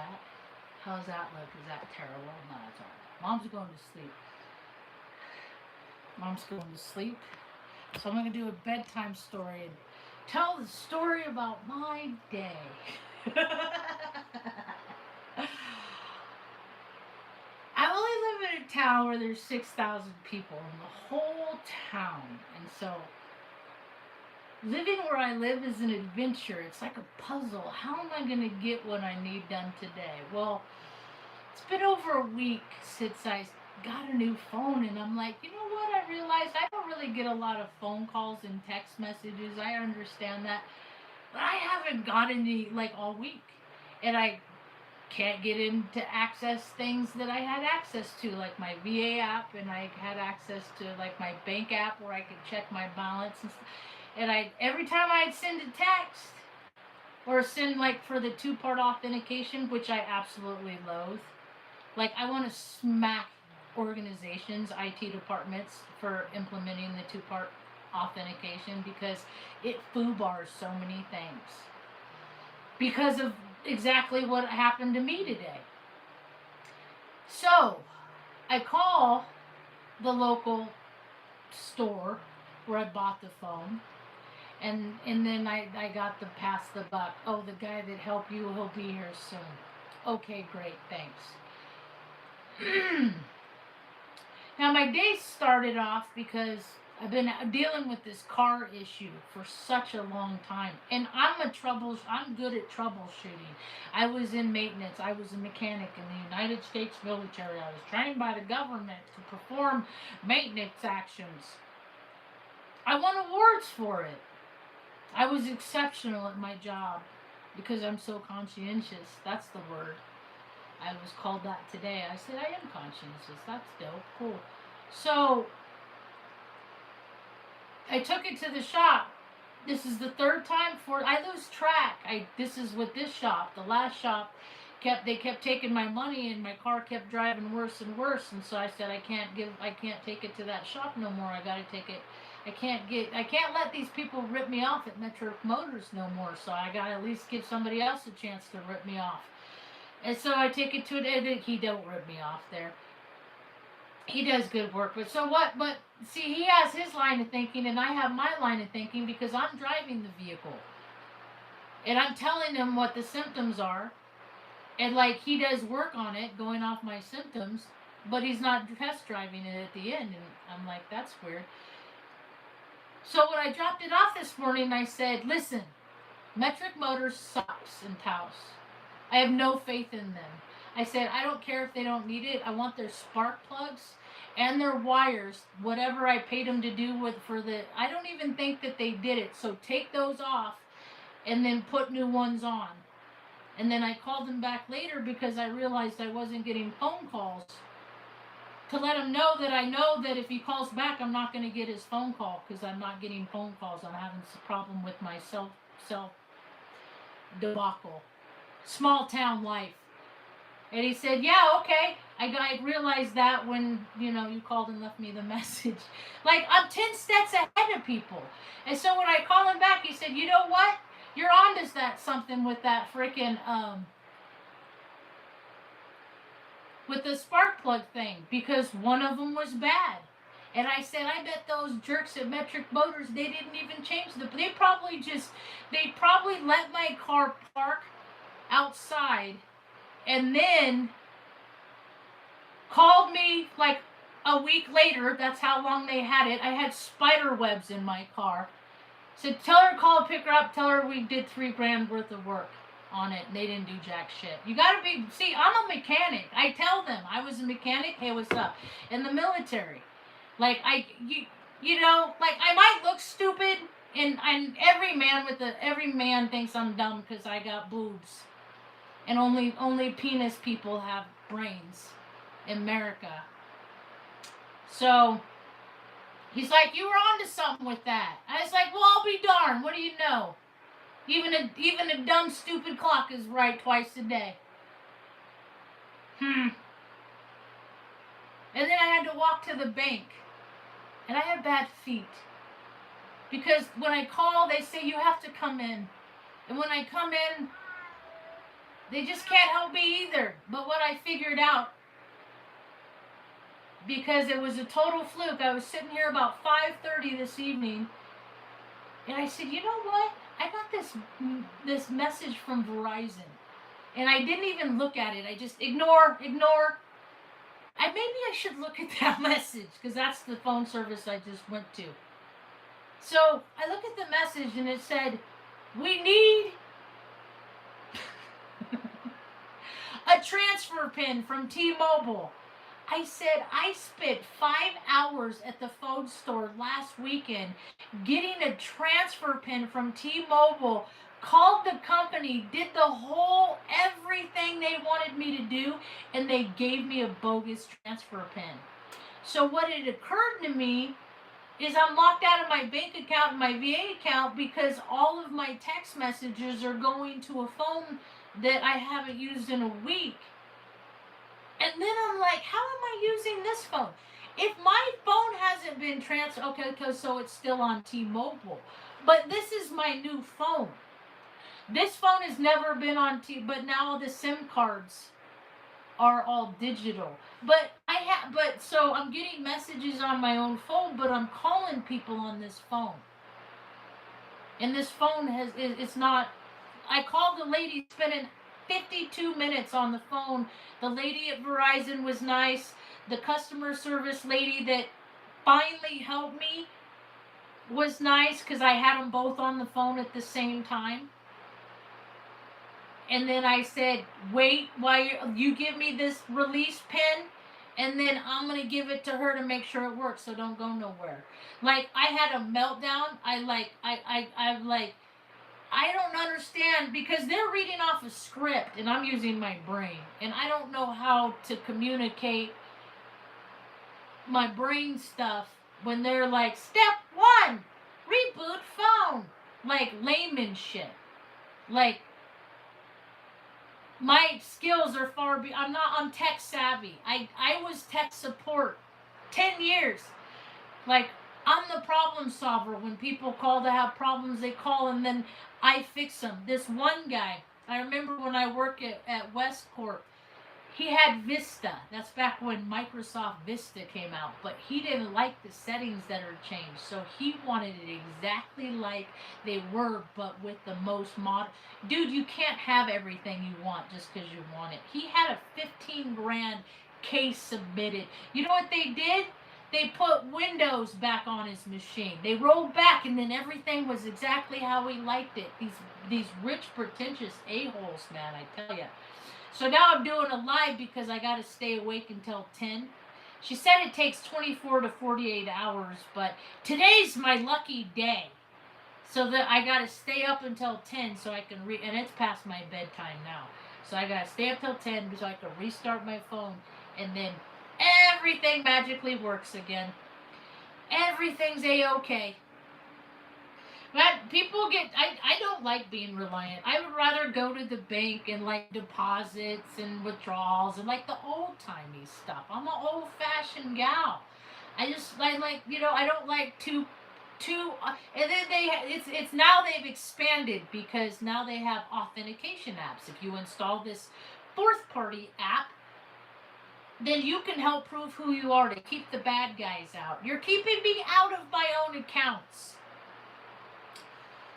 that? How's that look? Is that terrible? No, it's alright. Mom's going to sleep. Mom's going to sleep. So I'm going to do a bedtime story and tell the story about my day. I only live in a town where there's 6,000 people in the whole town. And so living where I live is an adventure. It's like a puzzle. How am I going to get what I need done today? Well, it's been over a week since I got a new phone, and I'm like, you know what? I realized I don't really get a lot of phone calls and text messages. I understand that. But I haven't got any, like, all week. And I can't get in to access things that I had access to, like my VA app, and I had access to, like, my bank app where I could check my balance and stuff. And every time I'd send a text or send, like, for the two-part authentication, which I absolutely loathe. Like, I want to smack organizations, IT departments, for implementing the two-part authentication because it foobars so many things. Because of exactly what happened to me today. So, I call the local store where I bought the phone. And then I got the pass the buck. Oh, the guy that helped you, he'll be here soon. Okay, great, thanks. Now, my day started off because I've been dealing with this car issue for such a long time. And I'm good at troubleshooting. I was in maintenance. I was a mechanic in the United States military. I was trained by the government to perform maintenance actions. I won awards for it. I was exceptional at my job because I'm so conscientious. That's the word. I was called that today. I said, I am conscientious. That's dope. Cool. So, I took it to the shop. This is the third time I lose track. This is with this shop. The last shop, they kept taking my money, and my car kept driving worse and worse. And so I said, I can't take it to that shop no more. I got to take it. I can't let these people rip me off at Metro Motors no more. So I got to at least give somebody else a chance to rip me off. And so I take it to it. He don't rip me off there. He does good work. But so what? But see, he has his line of thinking, and I have my line of thinking because I'm driving the vehicle. And I'm telling him what the symptoms are. And, like, he does work on it, going off my symptoms, but he's not test driving it at the end. And I'm like, that's weird. So when I dropped it off this morning, I said, listen, Metric Motors sucks in Taos. I have no faith in them. I said, I don't care if they don't need it. I want their spark plugs and their wires, whatever I paid them to do I don't even think that they did it. So take those off and then put new ones on. And then I called him back later because I realized I wasn't getting phone calls to let him know that I know that if he calls back, I'm not going to get his phone call because I'm not getting phone calls. I'm having a problem with my self debacle. Small town life. And he said, yeah, okay. I realized that when, you called and left me the message. Like, I'm 10 steps ahead of people. And so when I call him back, he said, you know what? You're on to something with that freaking, with the spark plug thing. Because one of them was bad. And I said, I bet those jerks at Metric Motors, they didn't even change they probably let my car park outside and then called me like a week later. That's how long they had it. I had spider webs in my car. Said, tell her to call, pick her up, tell her we did $3,000 worth of work on it. And they didn't do jack shit. You gotta see, I'm a mechanic. I tell them I was a mechanic. Hey, what's up? In the military. Like, I might look stupid, and every man thinks I'm dumb because I got boobs. And only penis people have brains in America. So he's like, you were onto something with that. I was like, well, I'll be darned. What do you know? Even a dumb, stupid clock is right twice a day. And then I had to walk to the bank. And I had bad feet. Because when I call, they say you have to come in. And when I come in, They just can't help me either. But what I figured out, because it was a total fluke, I was sitting here about 5:30 this evening, and I said, you know what? I got this message from Verizon, and I didn't even look at it. I just ignore. Maybe I should look at that message because that's the phone service I just went to. So I look at the message and it said, "We need a transfer pin from T-Mobile." I said, I spent 5 hours at the phone store last weekend getting a transfer pin from T-Mobile, called the company, did the whole everything they wanted me to do, and they gave me a bogus transfer pin. So what had occurred to me is I'm locked out of my bank account and my VA account because all of my text messages are going to a phone that I haven't used in a week. And then I'm like, how am I using this phone? If my phone hasn't been transferred, okay, so it's still on T-Mobile. But this is my new phone. This phone has never been on but now the SIM cards are all digital. But so I'm getting messages on my own phone, but I'm calling people on this phone. And this phone it's not, I called the lady, spending 52 minutes on the phone. The lady at Verizon was nice. The customer service lady that finally helped me was nice because I had them both on the phone at the same time. And then I said, wait, while you give me this release pin, and then I'm going to give it to her to make sure it works, so don't go nowhere. Like, I had a meltdown. I don't understand because they're reading off a script and I'm using my brain. And I don't know how to communicate my brain stuff when they're like, step 1, reboot phone. Like layman shit. Like, my skills are far beyond. I'm tech savvy. I was tech support 10 years. Like, I'm the problem solver. When people call to have problems, they call and then I fix them. This one guy, I remember when I worked at Westcorp, he had Vista. That's back when Microsoft Vista came out. But he didn't like the settings that are changed. So he wanted it exactly like they were, but with the most modern. Dude, you can't have everything you want just because you want it. He had a 15 grand case submitted. You know what they did? They put Windows back on his machine. They rolled back, and then everything was exactly how he liked it. These rich, pretentious a-holes, man, I tell you. So now I'm doing a live because I got to stay awake until 10. She said it takes 24 to 48 hours, but today's my lucky day. So that I got to stay up until 10 so I can read, and it's past my bedtime now. So I got to stay up till 10 so I can restart my phone, and then everything magically works again. Everything's a-okay. But people I don't like being reliant. I would rather go to the bank and like deposits and withdrawals and like the old-timey stuff. I'm an old-fashioned gal. I don't like and then it's now they've expanded because now they have authentication apps. If you install this fourth party app, then you can help prove who you are to keep the bad guys out. You're keeping me out of my own accounts.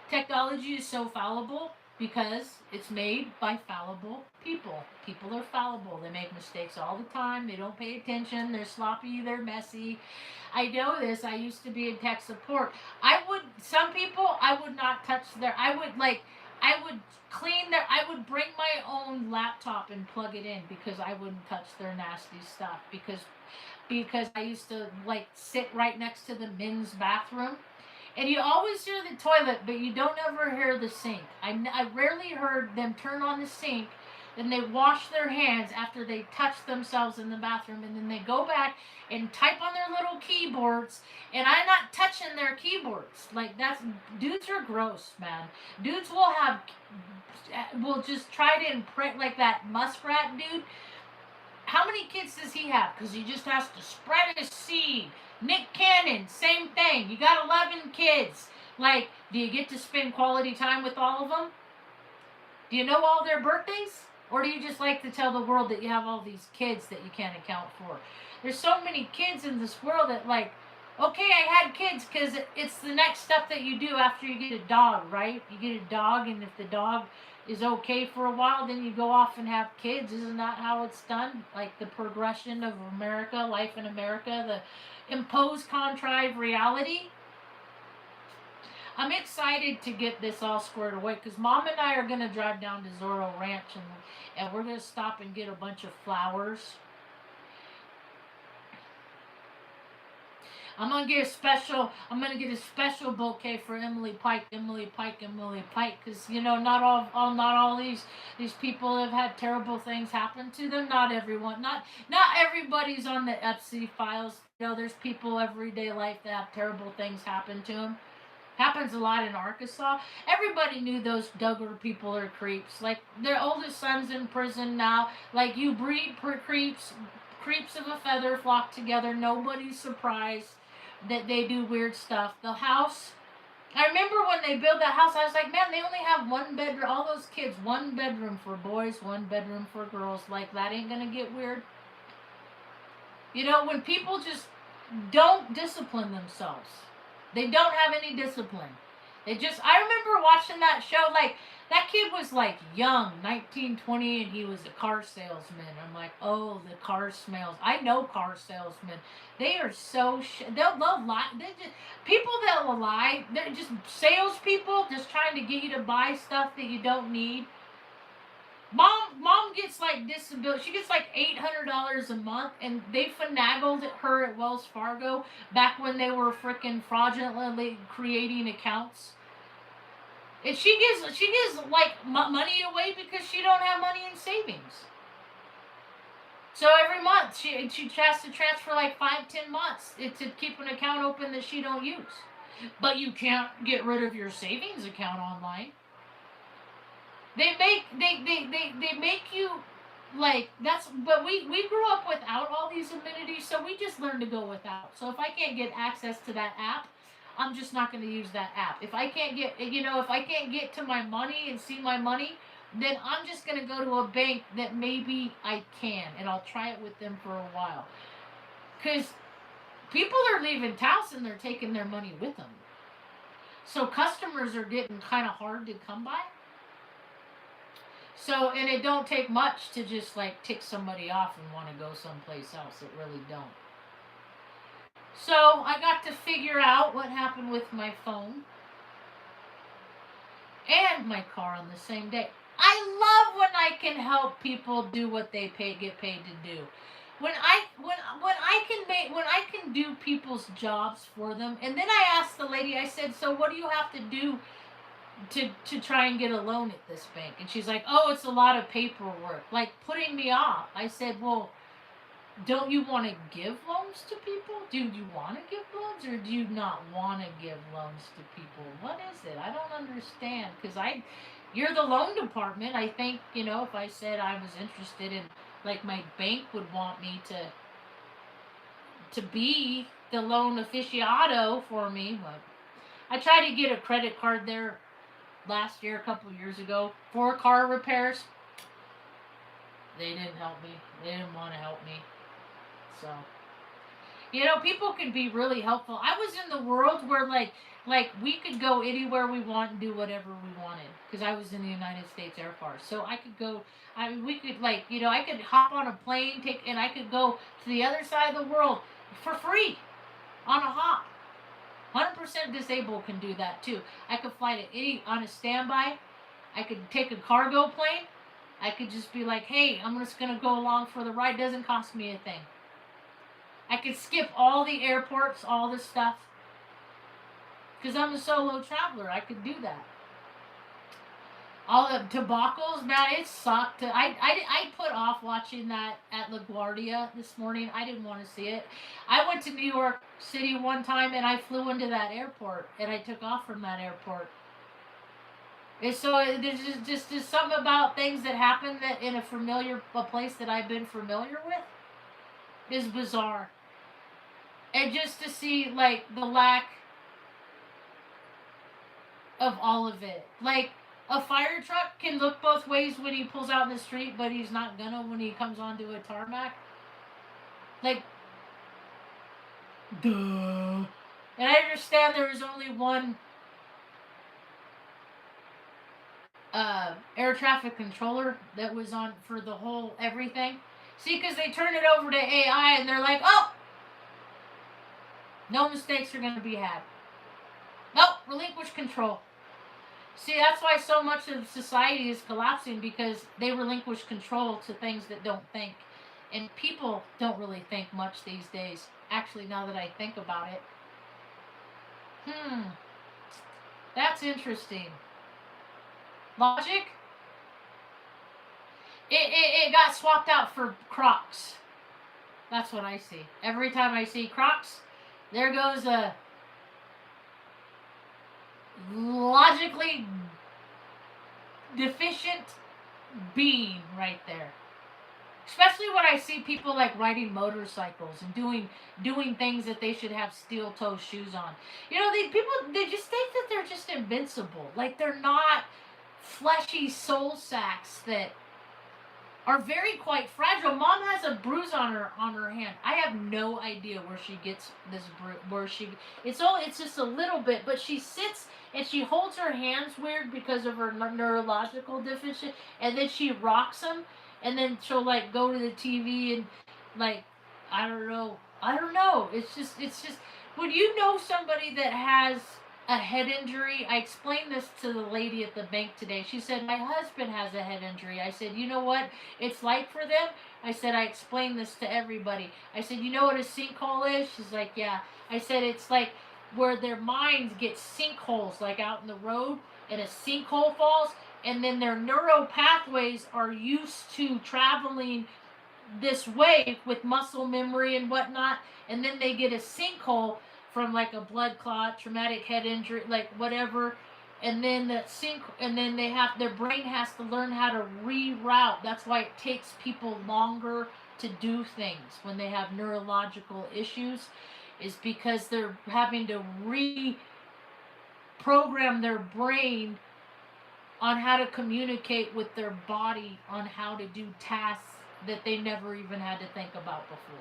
Technology is so fallible because it's made by fallible people. People are fallible. They make mistakes all the time. They don't pay attention. They're sloppy. They're messy. I know this. I used to be in tech support. Some people, I would not touch I would bring my own laptop and plug it in because I wouldn't touch their nasty stuff because I used to like sit right next to the men's bathroom. And you always hear the toilet, but you don't ever hear the sink. I rarely heard them turn on the sink, then they wash their hands after they touch themselves in the bathroom, and then they go back and type on their little keyboards, and I'm not touching their keyboards. Like, dudes are gross, man. Dudes will just try to imprint like that muskrat dude. How many kids does he have? Because he just has to spread his seed. Nick Cannon, same thing. You got 11 kids. Do you get to spend quality time with all of them? Do you know all their birthdays? Or do you just like to tell the world that you have all these kids that you can't account for? There's so many kids in this world that, like, okay, I had kids because it's the next step that you do after you get a dog, right? You get a dog, and if the dog is okay for a while, then you go off and have kids. Isn't that how it's done? Like the progression of America, life in America, the imposed contrived reality. I'm excited to get this all squared away because Mom and I are going to drive down to Zorro Ranch, and we're going to stop and get a bunch of flowers. I'm gonna get a special bouquet for Emily Pike, because not all these people have had terrible things happen to them. Not everyone, not everybody's on the Epstein files. There's people everyday life that have terrible things happen to them. Happens a lot in Arkansas. Everybody knew those Duggar people are creeps. Like their oldest son's in prison now. Like you breed creeps. Creeps of a feather flock together. Nobody's surprised that they do weird stuff. The house, I remember when they built that house, I was like, man, they only have one bedroom. All those kids, one bedroom for boys, one bedroom for girls. Like, that ain't gonna get weird. When people just don't discipline themselves, they don't have any discipline. I remember watching that show, like, that kid was like young, 19, 20, and he was a car salesman. I'm like, oh, the car smells. I know car salesmen. They are so they'll lie. People that will lie. They're just salespeople, just trying to get you to buy stuff that you don't need. Mom gets like disability. She gets like $800 a month, and they finagled her at Wells Fargo back when they were freaking fraudulently creating accounts. And she gives like money away because she don't have money in savings. So every month she has to transfer like 5-10 months to keep an account open that she don't use. But you can't get rid of your savings account online. They make you like that's. But we grew up without all these amenities, so we just learned to go without. So if I can't get access to that app, I'm just not going to use that app. If I can't get to my money and see my money, then I'm just going to go to a bank that maybe I can, and I'll try it with them for a while. Because people are leaving Taos and they're taking their money with them. So customers are getting kind of hard to come by. So, and it don't take much to just like tick somebody off and want to go someplace else. It really don't. So I got to figure out what happened with my phone and my car on the same day. I love when I can help people do what they get paid to do. When I can do people's jobs for them. And then I asked the lady, I said, so what do you have to do to try and get a loan at this bank? And she's like, oh, it's a lot of paperwork, like putting me off. I said, well, don't you want to give loans to people? Do you want to give loans, or do you not want to give loans to people? What is it? I don't understand. Because you're the loan department. I think, if I said I was interested in, like, my bank would want me to be the loan aficionado for me. But I tried to get a credit card there last year, a couple of years ago, for car repairs. They didn't help me. They didn't want to help me. So, people can be really helpful. I was in the world where like we could go anywhere we want and do whatever we wanted, because I was in the United States Air Force. So I could go. We could I could hop on a plane, and I could go to the other side of the world for free on a hop. 100% disabled can do that too. I could fly on a standby. I could take a cargo plane. I could just be like, hey, I'm just gonna go along for the ride. Doesn't cost me a thing. I could skip all the airports, all the stuff, because I'm a solo traveler. I could do that. All the debacles, man, it sucked. I put off watching that at LaGuardia this morning. I didn't want to see it. I went to New York City one time, and I flew into that airport, and I took off from that airport. And so there's just something about things that happen that in a place that I've been familiar with is bizarre. And just to see, like, the lack of all of it. Like, A fire truck can look both ways when he pulls out in the street, but he's not gonna when he comes onto a tarmac. Like, duh. And I understand there is only one air traffic controller that was on for the whole everything. See, because they turn it over to AI and they're like, oh, no mistakes are going to be had. Nope, relinquish control. See, that's why so much of society is collapsing, because they relinquish control to things that don't think. And people don't really think much these days. Actually, now that I think about it. That's interesting. Logic? It got swapped out for Crocs. That's what I see. Every time I see Crocs, there goes a logically deficient being right there. Especially when I see people like riding motorcycles and doing things that they should have steel toe shoes on. You know, they just think that they're just invincible. Like, they're not fleshy soul sacks that are very quite fragile. Mom has a bruise on her hand. I have no idea where she gets this bruise. It's just a little bit, but she sits and she holds her hands weird because of her neurological deficit, and then she rocks them, and then she'll like go to the TV and like I don't know. It's just when you know somebody that has a head injury. I explained this to the lady at the bank today. She said, my husband has a head injury. I said, you know what it's like for them? I said, I explained this to everybody. I said, you know what a sinkhole is? She's like, yeah. I said, it's like where their minds get sinkholes, like out in the road, and a sinkhole falls, and then their neural pathways are used to traveling this way with muscle memory and whatnot, and then they get a sinkhole from like a blood clot, traumatic head injury, like whatever, and then their brain has to learn how to reroute. That's why it takes people longer to do things when they have neurological issues, is because they're having to reprogram their brain on how to communicate with their body on how to do tasks that they never even had to think about before.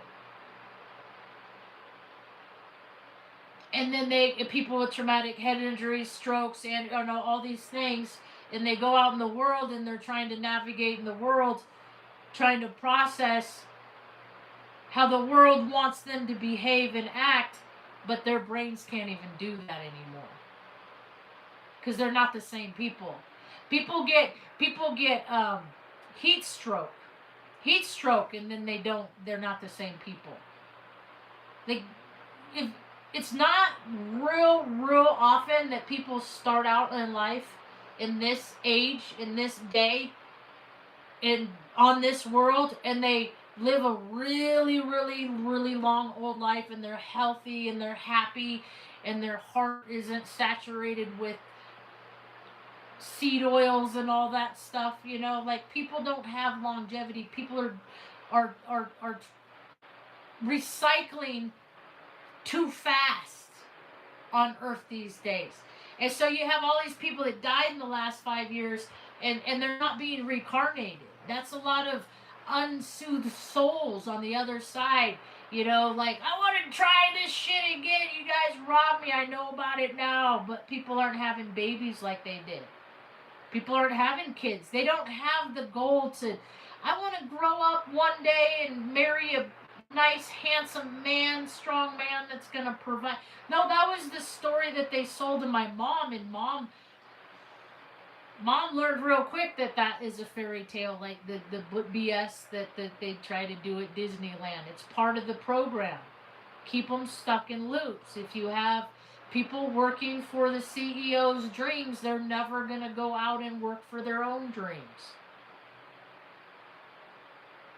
And then people with traumatic head injuries, strokes, and all these things, and they go out in the world and they're trying to navigate in the world, trying to process how the world wants them to behave and act, but their brains can't even do that anymore because they're not the same people. People get heat stroke, and then they're not the same people. It's not real often that people start out in life in this age, in this day, on this world, and they live a really long old life, and they're healthy and they're happy, and their heart isn't saturated with seed oils and all that stuff. Like, people don't have longevity. People are recycling too fast on Earth these days. And so you have all these people that died in the last 5 years, and they're not being reincarnated. That's a lot of unsoothed souls on the other side. Like, I want to try this shit again. You guys robbed me. I know about it now. But people aren't having babies like they did. People aren't having kids. They don't have the goal to, I want to grow up one day and marry a nice, handsome man, strong man that's going to provide. No, that was the story that they sold to my mom, and mom learned real quick that is a fairy tale, like the BS that they try to do at Disneyland. It's part of the program. Keep them stuck in loops. If you have people working for the CEO's dreams, they're never going to go out and work for their own dreams.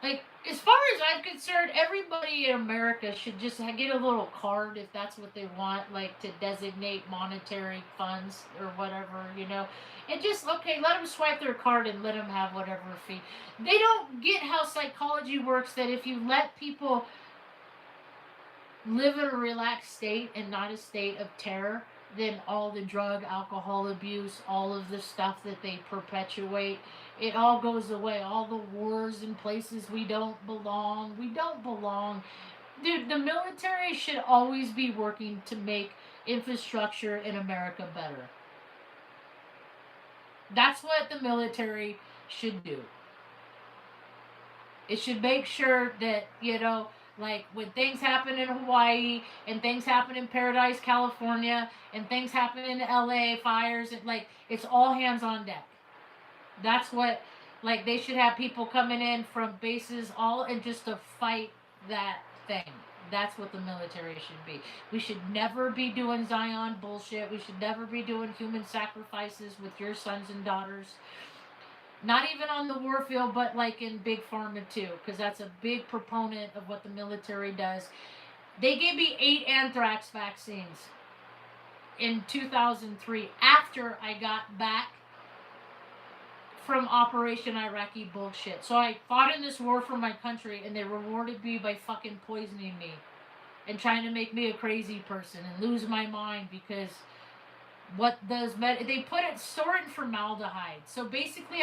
Like, as far as I'm concerned, everybody in America should just get a little card if that's what they want, like to designate monetary funds or whatever, And just, okay, let them swipe their card and let them have whatever fee. They don't get how psychology works, that if you let people live in a relaxed state and not a state of terror, then all the drug, alcohol abuse, all of the stuff that they perpetuate, it all goes away. All the wars in places we don't belong. We don't belong. Dude, the military should always be working to make infrastructure in America better. That's what the military should do. It should make sure that, like when things happen in Hawaii and things happen in Paradise, California, and things happen in LA, fires, and like it's all hands on deck. That's what, like, they should have people coming in from bases all and just to fight that thing. That's what the military should be. We should never be doing Zion bullshit. We should never be doing human sacrifices with your sons and daughters. Not even on the war field, but like in big pharma too, because that's a big proponent of what the military does. They gave me 8 anthrax vaccines in 2003 after I got back from Operation Iraqi bullshit. So I fought in this war for my country, and they rewarded me by fucking poisoning me and trying to make me a crazy person and lose my mind because they put it stored in formaldehyde. So basically,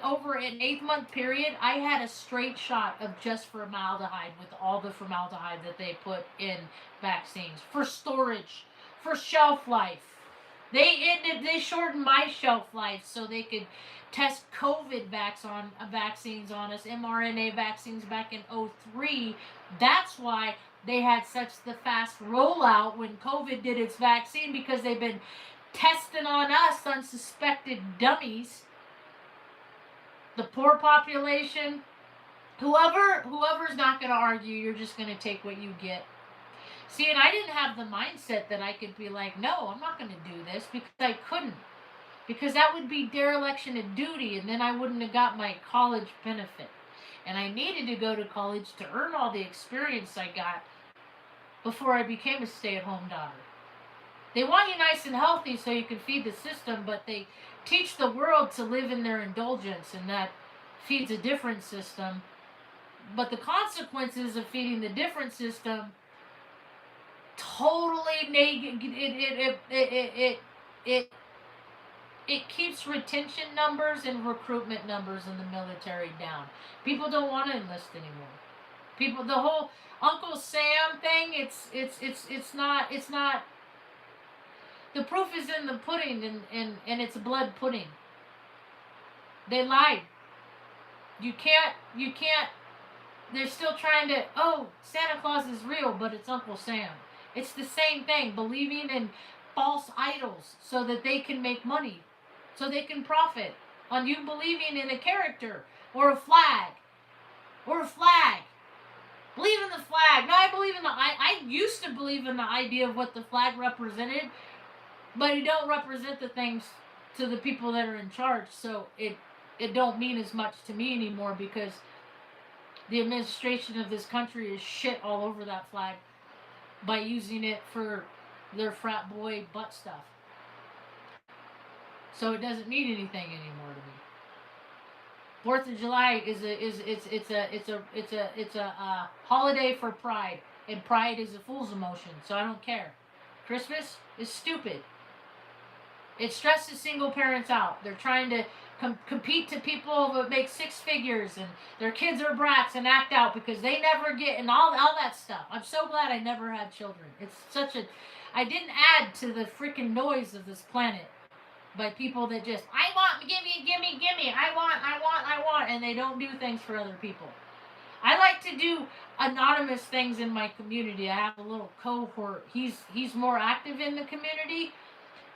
over an 8-month period, I had a straight shot of just formaldehyde with all the formaldehyde that they put in vaccines for storage, for shelf life. They shortened my shelf life so they could test COVID vaccines on us, mRNA vaccines back in 2003. That's why they had such the fast rollout when COVID did its vaccine, because they've been testing on us unsuspected dummies. The poor population, whoever's not going to argue, you're just going to take what you get. See, and I didn't have the mindset that I could be like, no, I'm not going to do this, because I couldn't. Because that would be dereliction of duty, and then I wouldn't have got my college benefit. And I needed to go to college to earn all the experience I got before I became a stay-at-home daughter. They want you nice and healthy so you can feed the system, but they teach the world to live in their indulgence, and that feeds a different system. But the consequences of feeding the different system totally it keeps retention numbers and recruitment numbers in the military down. People don't want to enlist anymore. The whole Uncle Sam thing, it's not. The proof is in the pudding, and it's blood pudding. They lied. You can't. They're still trying to. Oh, Santa Claus is real, but it's Uncle Sam. It's the same thing. Believing in false idols so that they can make money, so they can profit on you believing in a character or a flag. Believe in the flag. No, I believe in the. I used to believe in the idea of what the flag represented, but it don't represent the things to the people that are in charge. So it don't mean as much to me anymore, because the administration of this country is shit all over that flag by using it for their frat boy butt stuff. So it doesn't mean anything anymore to me. 4th of July is a holiday for pride, and pride is a fool's emotion. So I don't care. Christmas is stupid. It stresses single parents out. They're trying to compete to people that make 6 figures, and their kids are brats and act out because they never get, and all that stuff. I'm so glad I never had children. It's such a. I didn't add to the freaking noise of this planet by people that just, I want, gimme, I want, and they don't do things for other people. I like to do anonymous things in my community. I have a little cohort. He's more active in the community,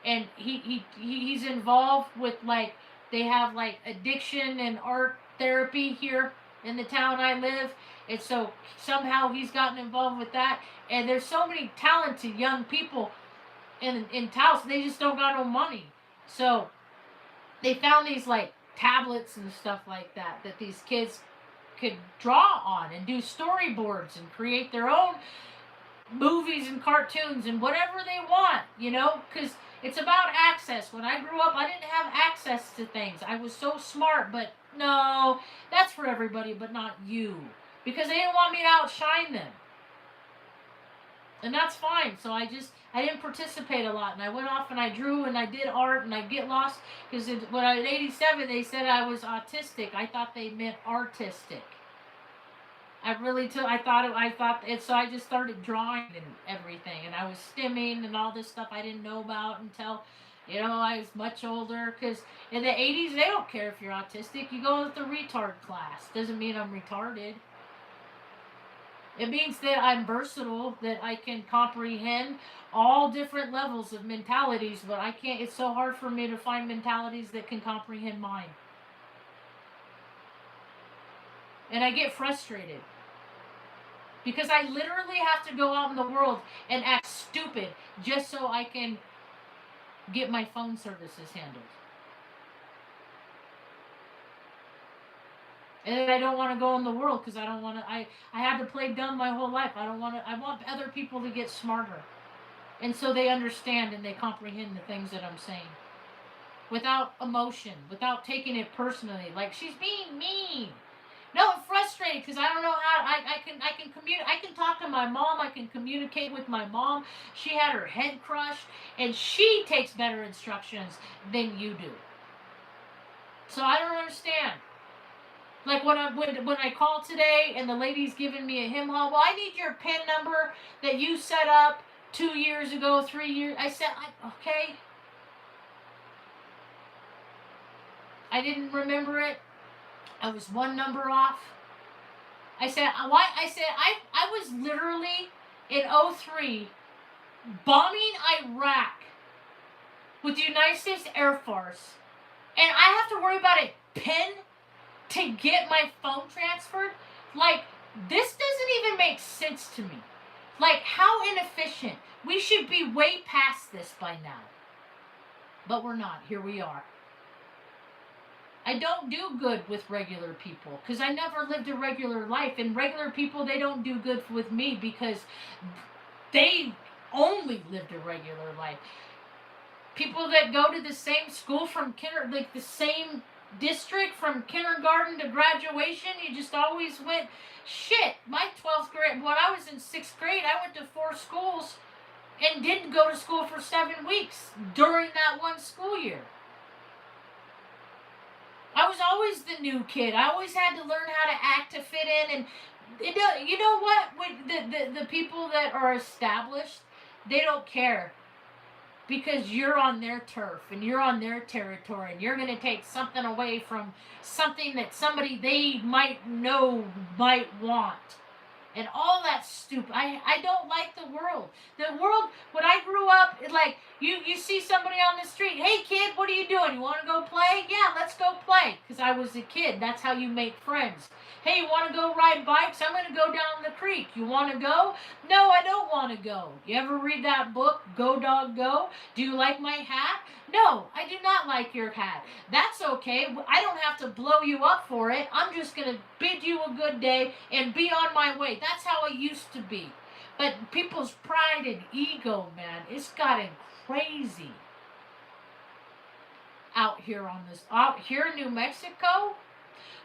and he's involved with, like, they have like addiction and art therapy here in the town I live, and so somehow he's gotten involved with that. And there's so many talented young people in Taos, they just don't got no money. So they found these like tablets and stuff like that these kids could draw on and do storyboards and create their own movies and cartoons and whatever they want, because it's about access. When I grew up, I didn't have access to things. I was so smart, but no, that's for everybody, but not you, because they didn't want me to outshine them. And that's fine. So I didn't participate a lot, and I went off and I drew and I did art, and I get lost because when I was 87, they said I was autistic. I thought they meant artistic. I really took. I thought it. So I just started drawing and everything, and I was stimming and all this stuff I didn't know about until, I was much older. Because in the 80s, they don't care if you're autistic. You go with the retard class. Doesn't mean I'm retarded. It means that I'm versatile, that I can comprehend all different levels of mentalities, but I can't. It's so hard for me to find mentalities that can comprehend mine. And I get frustrated because I literally have to go out in the world and act stupid just so I can get my phone services handled. And I don't want to go in the world because I don't want to. I had to play dumb my whole life. I don't want to. I want other people to get smarter, and so they understand and they comprehend the things that I'm saying, without emotion, without taking it personally. Like she's being mean. No, I'm frustrated because I don't know how I can communicate. I can talk to my mom. I can communicate with my mom. She had her head crushed, and she takes better instructions than you do. So I don't understand. Like when I called today and the lady's giving me a hymn hall. Well, I need your PIN number that you set up 2 years ago, 3 years. I said, okay. I didn't remember it. I was one number off. I said, why? I was literally in 03 bombing Iraq with the United States Air Force, and I have to worry about a PIN to get my phone transferred. Like, this doesn't even make sense to me. Like, how inefficient. We should be way past this by now. But we're not. Here we are. I don't do good with regular people because I never lived a regular life. And regular people, they don't do good with me because they only lived a regular life. People that go to the same school from like the same district from kindergarten to graduation, you just always went. Shit, my 12th grade, when I was in 6th grade, I went to 4 schools and didn't go to school for 7 weeks during that one school year. I was always the new kid. I always had to learn how to act to fit in. And you know what? The people that are established, they don't care. Because you're on their turf and you're on their territory and you're going to take something away from something that somebody they might know might want. And all that stupid. I don't like the world. The world, when I grew up, like, you see somebody on the street, hey kid, what are you doing? You want to go play? Yeah, let's go play. Because I was a kid. That's how you make friends. Hey, you want to go ride bikes? I'm going to go down the creek. You want to go? No, I don't want to go. You ever read that book, Go Dog Go? Do you like my hat? No, I do not like your hat. That's okay. I don't have to blow you up for it. I'm just going to bid you a good day and be on my way. That's how I used to be. But people's pride and ego, man, it's gotten crazy out here in New Mexico.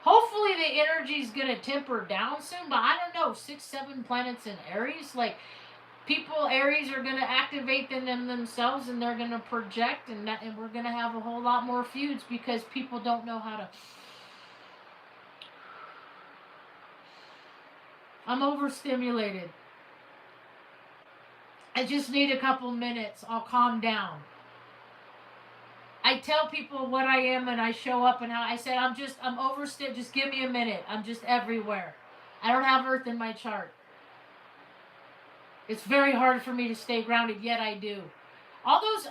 Hopefully the energy's going to temper down soon, but I don't know, 6, 7 planets in Aries, like, Aries are going to activate them themselves and they're going to project, and we're going to have a whole lot more feuds because people don't know how to. I'm overstimulated. I just need a couple minutes. I'll calm down. I tell people what I am and I show up and how I say I'm overstimulated. Just give me a minute. I'm just everywhere. I don't have Earth in my chart. It's very hard for me to stay grounded, yet I do. All those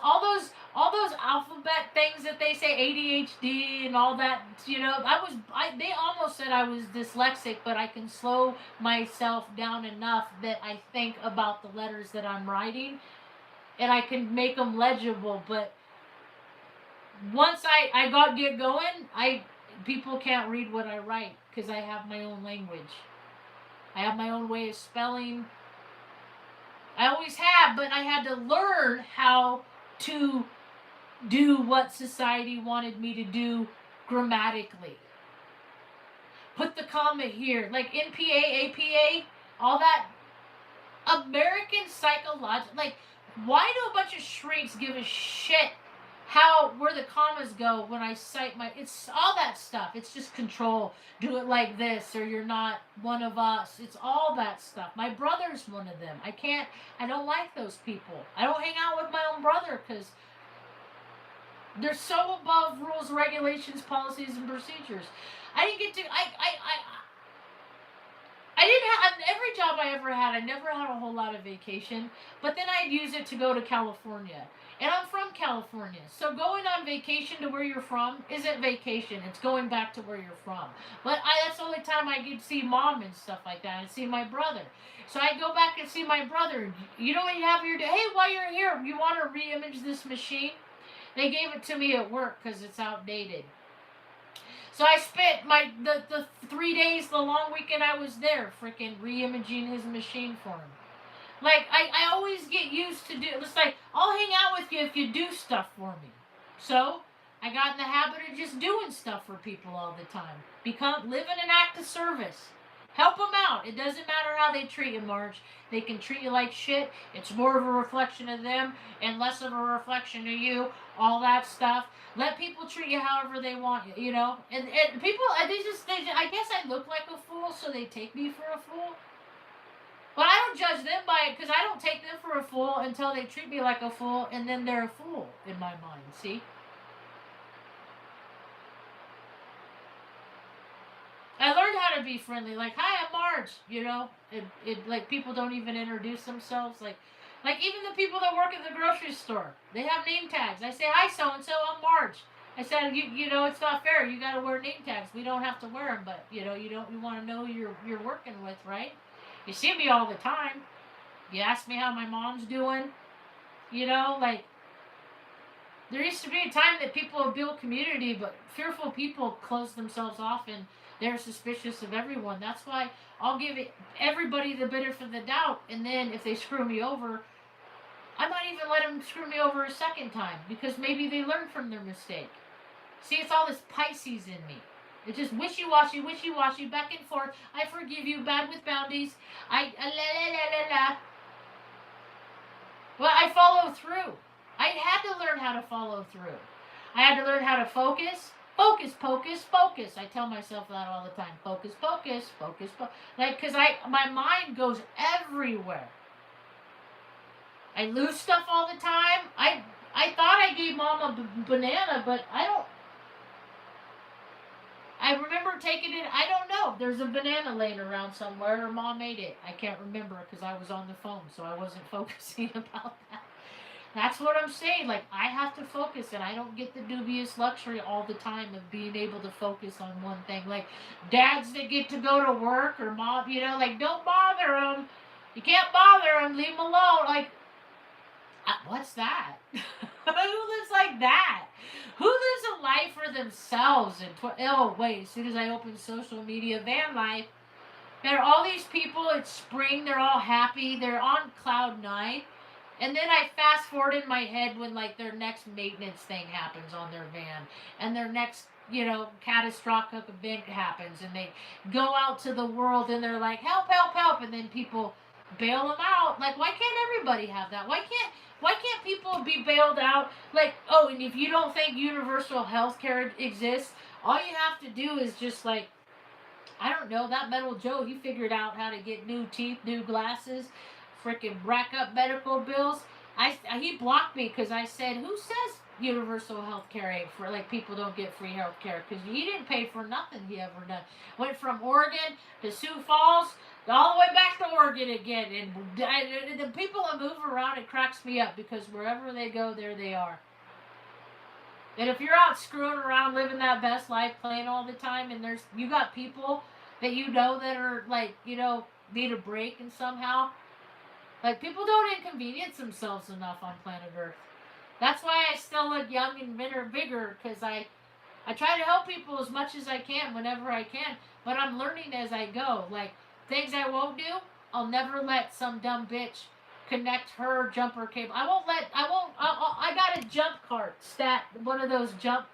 alphabet things that they say, ADHD and all that, they almost said I was dyslexic, but I can slow myself down enough that I think about the letters that I'm writing and I can make them legible. But once I get going, people can't read what I write because I have my own language. I have my own way of spelling. I always have, but I had to learn how to do what society wanted me to do grammatically. Put the comma here. Like NPA, APA, all that. American psychological, like, why do a bunch of shrinks give a shit how where the commas go when I cite my? It's all that stuff. It's just control. Do it like this, or you're not one of us. It's all that stuff. My brother's one of them. I can't. I don't like those people. I don't hang out with my own brother because they're so above rules, regulations, policies, and procedures. I didn't get to. I didn't have every job I ever had. I never had a whole lot of vacation, but then I'd use it to go to California, and I'm from California, so going on vacation to where you're from isn't vacation. It's going back to where you're from. But that's the only time I get to see mom and stuff like that, and see my brother. So I go back and see my brother. You know what you have your day? Hey, while you're here, you want to re-image this machine? They gave it to me at work because it's outdated. So I spent the 3 days, the long weekend I was there, freaking re-imaging his machine for him. Like, I always get used to do, it's like, I'll hang out with you if you do stuff for me. So, I got in the habit of just doing stuff for people all the time. Live in an act of service. Help them out. It doesn't matter how they treat you, Marge. They can treat you like shit. It's more of a reflection of them and less of a reflection of you. All that stuff. Let people treat you however they want you, you know? And people, I guess I look like a fool, so they take me for a fool. But I don't judge them by it, because I don't take them for a fool until they treat me like a fool, and then they're a fool in my mind, see? I learned how to be friendly. Like, hi, I'm Marge. You know, like people don't even introduce themselves. Like even the people that work at the grocery store, they have name tags. I say, hi, so and so. I'm Marge. I said, you know, it's not fair. You got to wear name tags. We don't have to wear them, but you know, you want to know who you're working with, right? You see me all the time. You ask me how my mom's doing. You know, like there used to be a time that people would build community, but fearful people close themselves off and they're suspicious of everyone. That's why I'll give everybody the benefit of the doubt, and then if they screw me over, I might even let them screw me over a second time because maybe they learned from their mistake. See, it's all this Pisces in me. It's just wishy-washy, wishy-washy, back and forth. I forgive you, bad with boundaries. La la la la la. Well, I follow through. I had to learn how to follow through. I had to learn how to focus. Focus, focus, focus. I tell myself that all the time. Focus, focus, focus, focus. Like, because my mind goes everywhere. I lose stuff all the time. I thought I gave Mom a banana, but I don't. I remember taking it. I don't know. There's a banana laying around somewhere, or Mom ate it. I can't remember because I was on the phone, so I wasn't focusing about that. That's what I'm saying. Like, I have to focus, and I don't get the dubious luxury all the time of being able to focus on one thing. Like, dads that get to go to work, or mom, you know, like, don't bother them. You can't bother them. Leave them alone. Like, what's that? Who lives like that? Who lives a life for themselves? Oh, wait, as soon as I open social media, van life, there are all these people, it's spring, they're all happy, they're on cloud nine. And then I fast forward in my head when like their next maintenance thing happens on their van, and their next, you know, catastrophic event happens, and they go out to the world and they're like, help, help, help, and then people bail them out. Like, why can't everybody have that? Why can't people be bailed out? Like, oh, and if you don't think universal health care exists, all you have to do is just like, I don't know, that metal Joe, he figured out how to get new teeth, new glasses, freaking rack up medical bills. He blocked me because I said, who says universal health care ain't for, like, people don't get free health care? Because he didn't pay for nothing he ever done. Went from Oregon to Sioux Falls, all the way back to Oregon again. And the people that move around, it cracks me up because wherever they go, there they are. And if you're out screwing around, living that best life, playing all the time, and you got people that you know that are like, you know, need a break and somehow, like, people don't inconvenience themselves enough on planet Earth. That's why I still look young and bigger, because I try to help people as much as I can whenever I can, but I'm learning as I go. Like, things I won't do, I'll never let some dumb bitch connect her jumper cable. I got a jump cart, one of those jump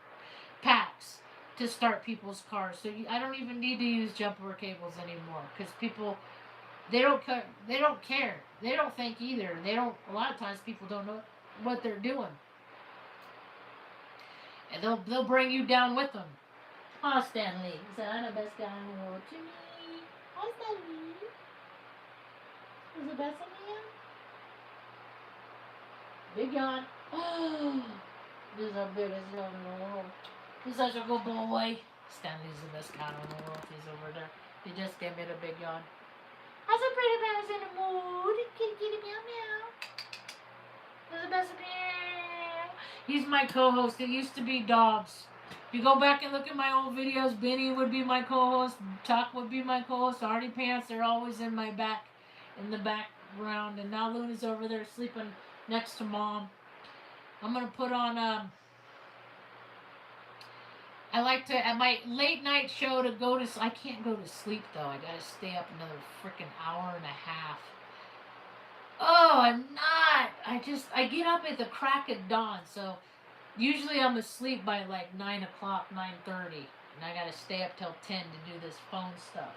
packs to start people's cars. So I don't even need to use jumper cables anymore, because people, They don't care. They don't care. They don't think either. They don't. A lot of times people don't know what they're doing, and they'll bring you down with them. Oh, Stanley, is that the best guy in the world to me? Oh, Stanley, is the best of me? Big yawn. Oh, this is the biggest yawn in the world. He's such a good boy. Stanley's the best cat in the world. He's over there. He just gave me the big yawn. How's a pretty bear's in the mood? Kitty meow meow. Who's the best meow? He's my co-host. It used to be Dobbs. If you go back and look at my old videos, Benny would be my co-host, Tuck would be my co-host, Artie Pants, they're always in my back, in the background, and now Luna's over there sleeping next to Mom. I'm gonna put on I like to at my late night show to go to. I can't go to sleep though. I gotta stay up another freaking hour and a half. Oh, I'm not. I get up at the crack of dawn. So usually I'm asleep by like 9 o'clock, 9:30, and I gotta stay up till 10 to do this phone stuff.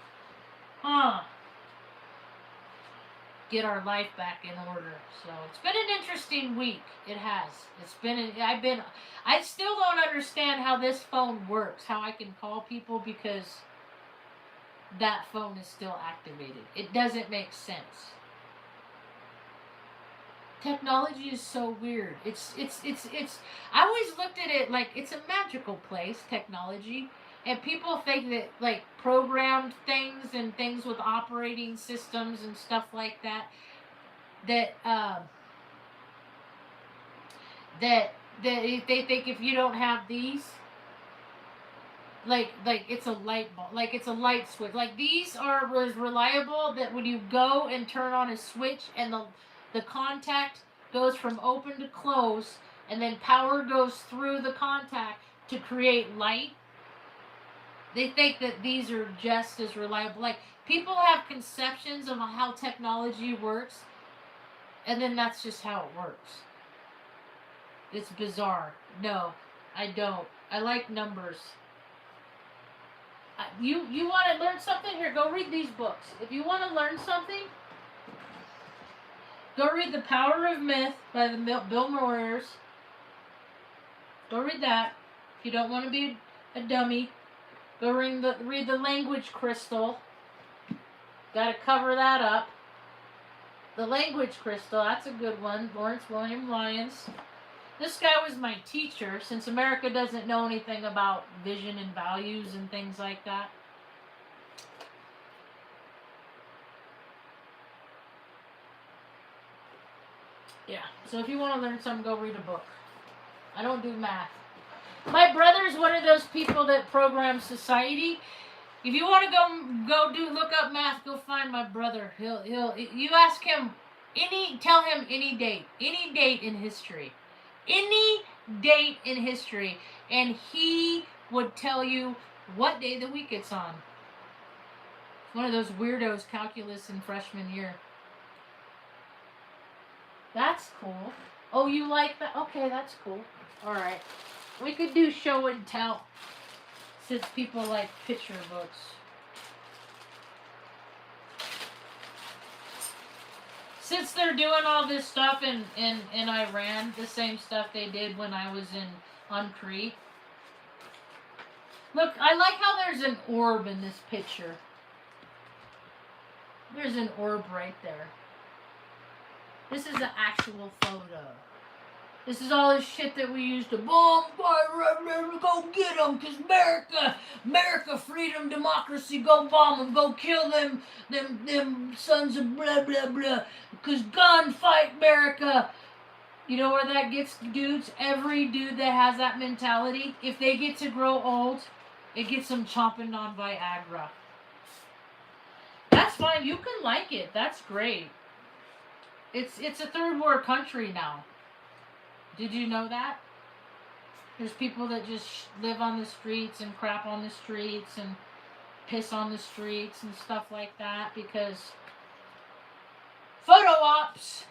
Get our life back in order. So it's been an interesting week. It has. It's been. I still don't understand how this phone works. How I can call people because that phone is still activated. It doesn't make sense. Technology is so weird. It's. I always looked at it like it's a magical place. Technology. And people think that, like, programmed things and things with operating systems and stuff like that, that they think if you don't have these, like it's a light bulb, like it's a light switch. Like, these are as reliable that when you go and turn on a switch and the contact goes from open to close, and then power goes through the contact to create light. They think that these are just as reliable. Like, people have conceptions of how technology works, and then that's just how it works. It's bizarre. No, I don't. I like numbers. You want to learn something? Here, go read these books. If you want to learn something, go read The Power of Myth by Bill Moyers. Go read that. If you don't want to be a dummy. Go read the Language Crystal. Gotta cover that up. The Language Crystal, that's a good one. Lawrence William Lyons. This guy was my teacher, since America doesn't know anything about vision and values and things like that. Yeah, so if you want to learn something, go read a book. I don't do math. My brother's one of those people that programs society. If you want to look up math, go find my brother. You ask him tell him any date in history, and he would tell you what day of the week it's on. One of those weirdos, calculus in freshman year. That's cool. Oh, you like that? Okay, that's cool. All right. We could do show and tell, since people like picture books. Since they're doing all this stuff in Iran, the same stuff they did when I was on Crete. Look, I like how there's an orb in this picture. There's an orb right there. This is an actual photo. This is all this shit that we used to bomb, go get them, because America, freedom, democracy, go bomb them, go kill them sons of blah, blah, blah, because gun, fight America. You know where that gets dudes? Every dude that has that mentality, if they get to grow old, it gets them chomping on Viagra. That's fine. You can like it. That's great. It's a third world country now. Did you know that? There's people that just live on the streets and crap on the streets and piss on the streets and stuff like that because photo ops.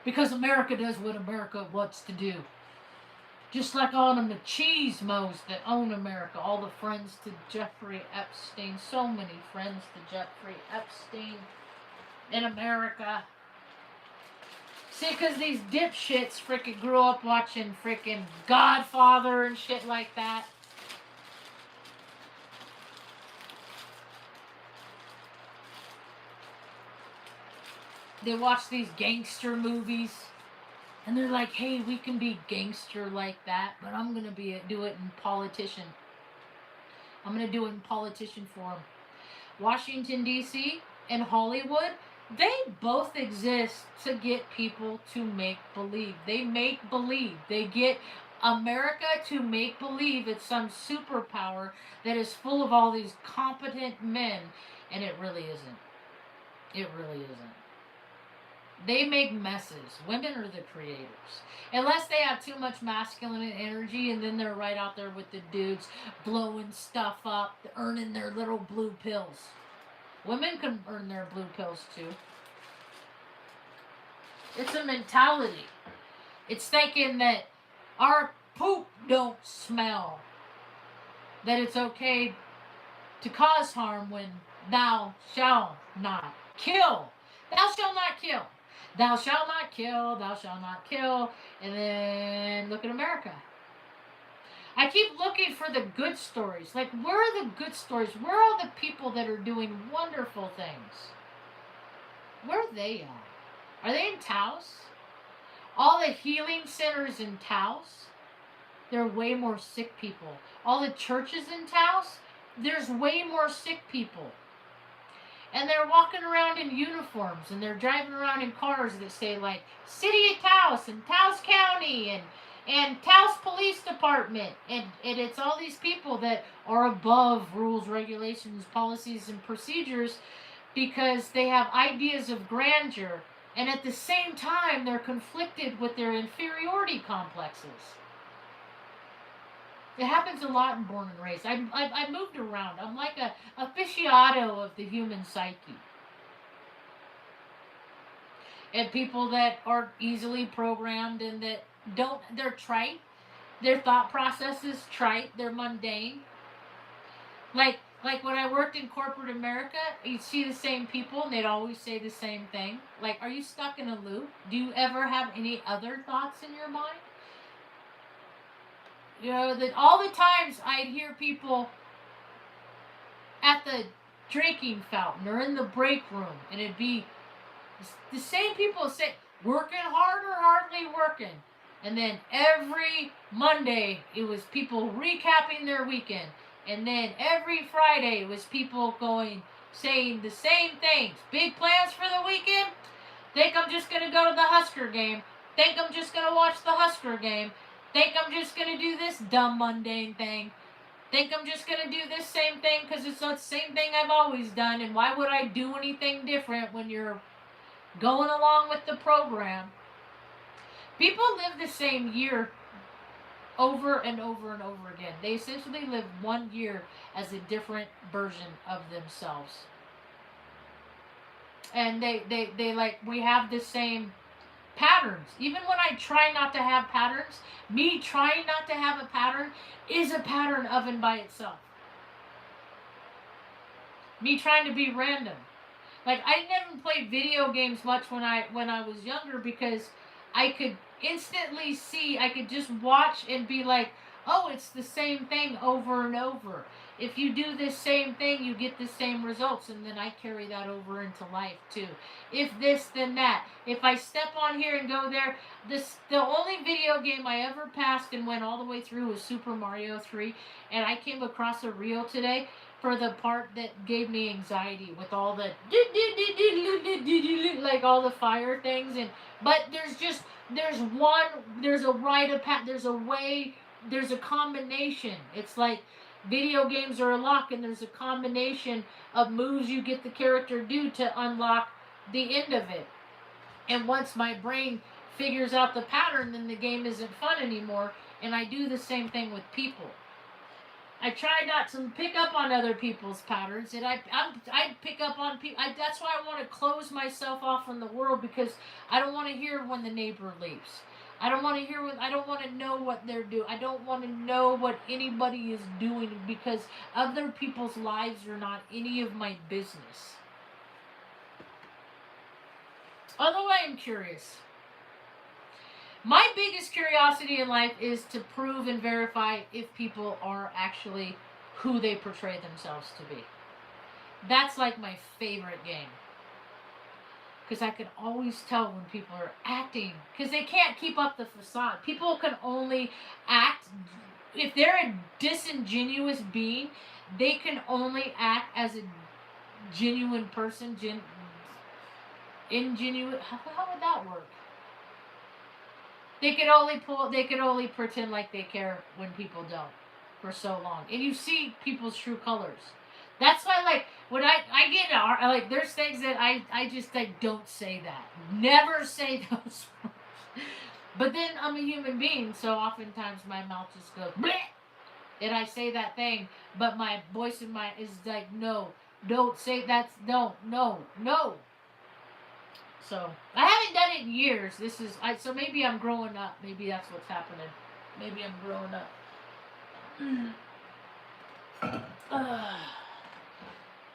Because America does what America wants to do. Just like all the machismos that own America, all the friends to Jeffrey Epstein, so many friends to Jeffrey Epstein in America. See, because these dipshits freaking grew up watching freaking Godfather and shit like that. They watch these gangster movies. And they're like, hey, we can be gangster like that, but I'm going to do it in politician. I'm going to do it in politician form. Washington, D.C. and Hollywood, they both exist to get people to make believe. They make believe. They get America to make believe it's some superpower that is full of all these competent men, and it really isn't. It really isn't. They make messes. Women are the creators. Unless they have too much masculine energy and then they're right out there with the dudes blowing stuff up, earning their little blue pills. Women can earn their blue pills too. It's a mentality. It's thinking that our poop don't smell. That it's okay to cause harm when thou shalt not kill. Thou shalt not kill. Thou shalt not kill, thou shalt not kill. And then look at America. I keep looking for the good stories. Like, where are the good stories? Where are the people that are doing wonderful things? Where are they at? Are they in Taos? All the healing centers in Taos, there are way more sick people. All the churches in Taos, there's way more sick people. And they're walking around in uniforms, and they're driving around in cars that say, like, City of Taos, and Taos County, and Taos Police Department. And it's all these people that are above rules, regulations, policies, and procedures because they have ideas of grandeur. And at the same time, they're conflicted with their inferiority complexes. It happens a lot in Born and Raised. I moved around. I'm like a aficionado of the human psyche. And people that are easily programmed and that they're trite. Their thought process is trite. They're mundane. Like when I worked in corporate America, you'd see the same people and they'd always say the same thing. Like, are you stuck in a loop? Do you ever have any other thoughts in your mind? You know, that all the times I'd hear people at the drinking fountain or in the break room, and it'd be the same people say, working hard or hardly working. And then every Monday, it was people recapping their weekend. And then every Friday, it was people saying the same things. Big plans for the weekend? Think I'm just going to go to the Husker game. Think I'm just going to watch the Husker game. Think I'm just going to do this dumb, mundane thing. Think I'm just going to do this same thing because it's the same thing I've always done. And why would I do anything different when you're going along with the program? People live the same year over and over and over again. They essentially live 1 year as a different version of themselves. And they like, we have the same patterns. Even when I try not to have patterns, me trying not to have a pattern is a pattern of and by itself. Me trying to be random. Like, I never played video games much when I was younger because I could instantly see, I could just watch and be like, oh, it's the same thing over and over. If you do this same thing, you get the same results, and then I carry that over into life too. If this, then that. If I step on here and go there, the only video game I ever passed and went all the way through was Super Mario 3, and I came across a reel today for the part that gave me anxiety with all the like all the fire things, but there's a way, there's a combination. It's like video games are a lock, and there's a combination of moves you get the character do to unlock the end of it. And once my brain figures out the pattern, then the game isn't fun anymore. And I do the same thing with people. I try not to pick up on other people's patterns, and I pick up on people. That's why I want to close myself off from the world, because I don't want to hear when the neighbor leaves. I don't want to hear what, I don't want to know what they're doing. I don't want to know what anybody is doing because other people's lives are not any of my business. Although I am curious. My biggest curiosity in life is to prove and verify if people are actually who they portray themselves to be. That's like my favorite game. Because I can always tell when people are acting. Because they can't keep up the facade. People can only act. If they're a disingenuous being, they can only act as a genuine person. Ingenuous. How would that work? They could only pretend like they care when people don't for so long. And you see people's true colors. That's why, like, when I get like, there's things that I just like don't say that. Never say those words. But then I'm a human being, so oftentimes my mouth just goes bleh, and I say that thing, but my voice in my is like, no, don't say that's no. So I haven't done it in years. So maybe I'm growing up. Maybe that's what's happening. Maybe I'm growing up.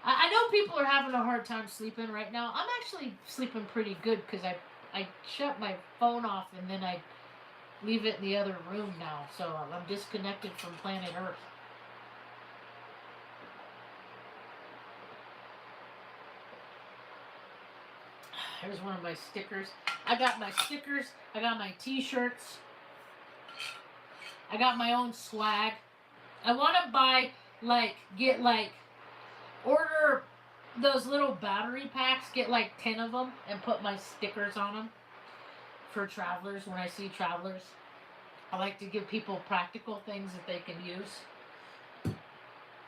I know people are having a hard time sleeping right now. I'm actually sleeping pretty good because I shut my phone off and then I leave it in the other room now. So I'm disconnected from planet Earth. Here's one of my stickers. I got my stickers. I got my t-shirts. I got my own swag. I want to buy, order those little battery packs, get like 10 of them, and put my stickers on them for travelers when I see travelers. I like to give people practical things that they can use.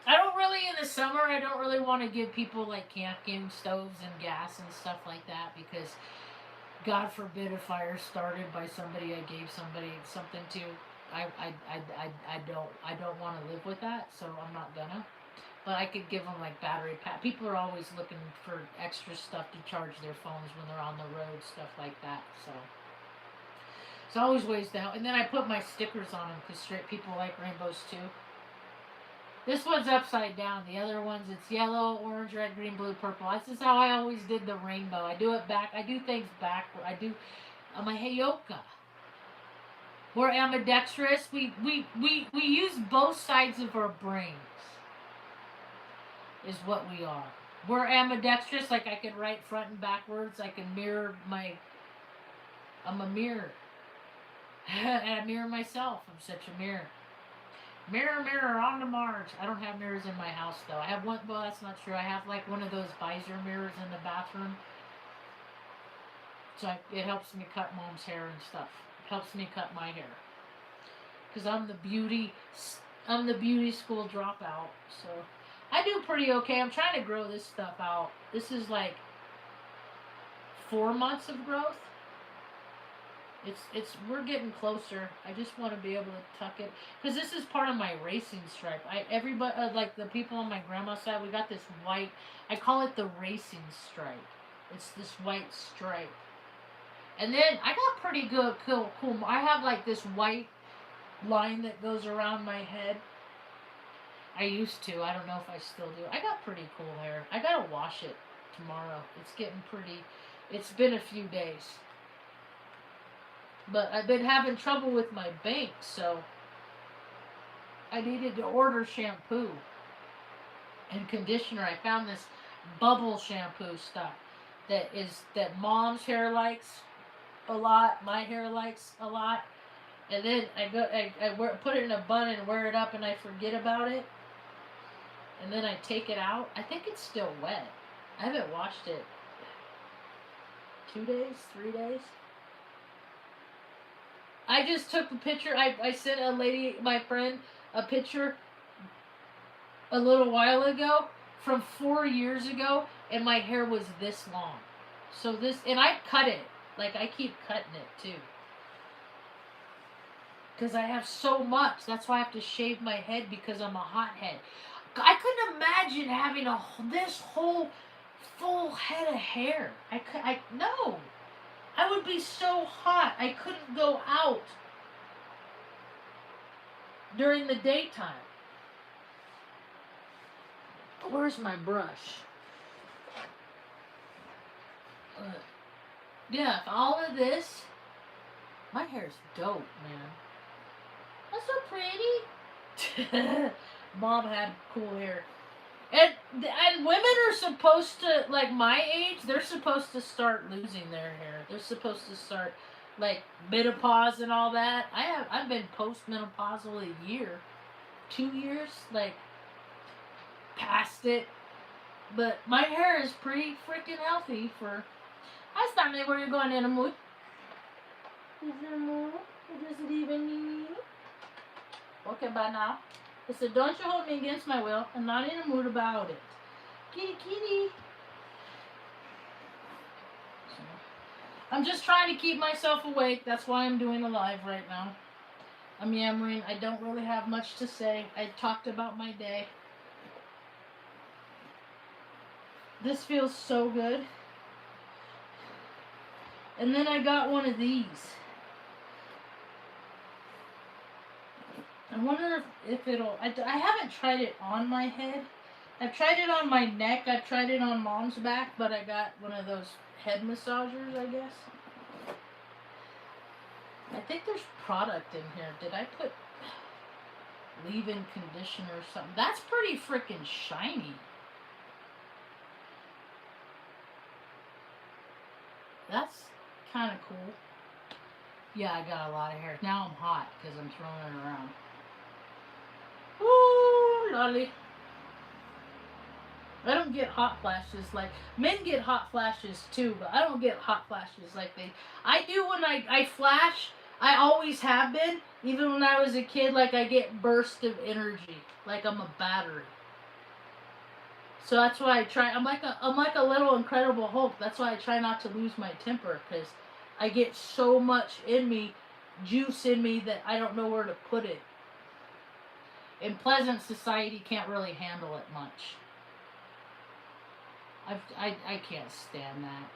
I don't really, in the summer, I don't really want to give people like camping stoves and gas and stuff like that because God forbid a fire started by somebody I gave somebody something to. I don't want to live with that, so I'm not gonna. But I could give them like battery pack. People are always looking for extra stuff to charge their phones when they're on the road, stuff like that. So it's always ways to help. And then I put my stickers on them because straight people like rainbows too. This one's upside down. The other ones, it's yellow, orange, red, green, blue, purple. This is how I always did the rainbow. I do it back. I do things backward. I'm a heyoka. We're ambidextrous. We use both sides of our brains. Is what we are. We're ambidextrous. Like I can write front and backwards. I can mirror I'm a mirror. And I mirror myself. I'm such a mirror. Mirror, mirror on the Marge. I don't have mirrors in my house though. I have one. Well, that's not true. I have like one of those visor mirrors in the bathroom. So it helps me cut mom's hair and stuff. It helps me cut my hair. Because I'm the beauty school dropout. So I do pretty okay. I'm trying to grow this stuff out. This is like 4 months of growth. We're getting closer. I just want to be able to tuck it because this is part of my racing stripe. Everybody like the people on my grandma's side, we got this white. I call it the racing stripe. It's this white stripe, and then I got pretty good cool. I have like this white line that goes around my head. I used to. I don't know if I still do. I got pretty cool hair. I gotta wash it tomorrow. It's getting pretty. It's been a few days. But I've been having trouble with my banks, so I needed to order shampoo and conditioner. I found this bubble shampoo stuff that mom's hair likes a lot, my hair likes a lot, and then I put it in a bun and wear it up, and I forget about it, and then I take it out. I think it's still wet. I haven't washed it 2 days, 3 days. I just took a picture. I sent a lady, my friend, a picture a little while ago from 4 years ago, and my hair was this long. So and I cut it. Like, I keep cutting it, too. Because I have so much. That's why I have to shave my head because I'm a hothead. I couldn't imagine having this whole full head of hair. No. I would be so hot I couldn't go out during the daytime. Where's my brush? Yeah, all of this. My hair's dope, man. That's so pretty. Mom had cool hair. And women are supposed to, like my age, they're supposed to start losing their hair. They're supposed to start like menopause and all that. I've been postmenopausal a year, 2 years, like past it. But my hair is pretty freaking healthy for. Hi, Stanley, where you going in a mood? Is it a mood? Does it even need? Okay, bye now. I said, don't you hold me against my will. I'm not in a mood about it. Kitty, kitty. So, I'm just trying to keep myself awake. That's why I'm doing a live right now. I'm yammering. I don't really have much to say. I talked about my day. This feels so good. And then I got one of these. I wonder if it'll... I haven't tried it on my head. I've tried it on my neck. I've tried it on Mom's back, but I got one of those head massagers, I guess. I think there's product in here. Did I put leave-in conditioner or something? That's pretty freaking shiny. That's kind of cool. Yeah, I got a lot of hair. Now I'm hot because I'm throwing it around. Ooh, lolly. I don't get hot flashes like men get hot flashes too, but I don't get hot flashes like they. I do when I flash. I always have been, even when I was a kid. Like I get bursts of energy, like I'm a battery. So that's why I try. I'm like a little Incredible Hulk. That's why I try not to lose my temper because I get so much in me, juice in me that I don't know where to put it. And pleasant society can't really handle it much. I can't stand that